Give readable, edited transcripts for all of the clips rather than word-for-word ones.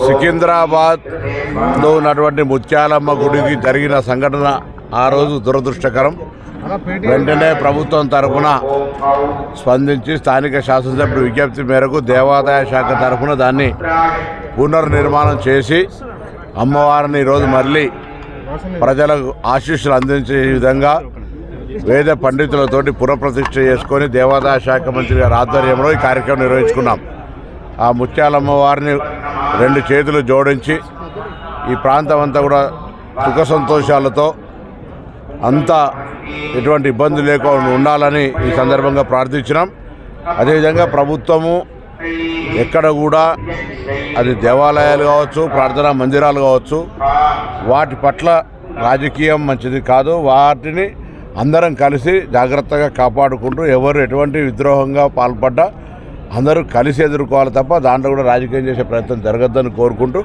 సికింద్రాబాద్లో ఉన్నటువంటి ముత్యాలమ్మ గుడికి జరిగిన సంఘటన ఆ రోజు దురదృష్టకరం. వెంటనే ప్రభుత్వం తరఫున స్పందించి స్థానిక శాసనసభ్యుడి విజ్ఞప్తి మేరకు దేవాదాయ శాఖ తరఫున దాన్ని పునర్నిర్మాణం చేసి అమ్మవారిని ఈరోజు మళ్ళీ ప్రజలకు ఆశీస్సులు అందించే విధంగా వేద పండితులతోటి పునఃప్రతిష్ఠ చేసుకొని దేవాదాయ శాఖ మంత్రి గారి ఆధ్వర్యంలో ఈ కార్యక్రమం నిర్వహించుకున్నాం. ఆ ముత్యాలమ్మ వారిని 2 చేతులు జోడించి ఈ ప్రాంతం అంతా కూడా సుఖ సంతోషాలతో అంతా ఎటువంటి ఇబ్బంది లేకుండా ఉండాలని ఈ సందర్భంగా ప్రార్థించినాం. అదేవిధంగా ప్రభుత్వము ఎక్కడ కూడా అది దేవాలయాలు కావచ్చు, ప్రార్థనా మందిరాలు కావచ్చు, వాటి పట్ల రాజకీయం మంచిది కాదు. వాటిని అందరం కలిసి జాగ్రత్తగా కాపాడుకుంటూ ఎవరు ఎటువంటి విద్రోహంగా పాల్పడ్డా అందరూ కలిసి ఎదుర్కోవాలి తప్ప దాంట్లో కూడా రాజకీయం చేసే ప్రయత్నం జరగద్దని కోరుకుంటూ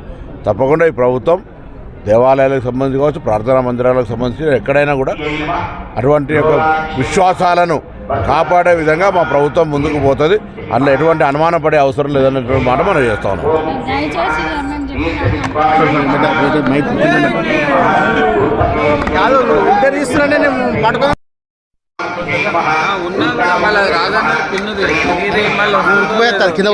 తప్పకుండా ఈ ప్రభుత్వం దేవాలయాలకు సంబంధించి కావచ్చు, ప్రార్థనా మందిరాలకు సంబంధించి ఎక్కడైనా కూడా అటువంటి యొక్క విశ్వాసాలను కాపాడే విధంగా మా ప్రభుత్వం ముందుకు పోతుంది. అందులో ఎటువంటి అనుమానం పడే అవసరం లేదన్నటువంటి మాట మనం చేస్తా ఉన్నాం. కింద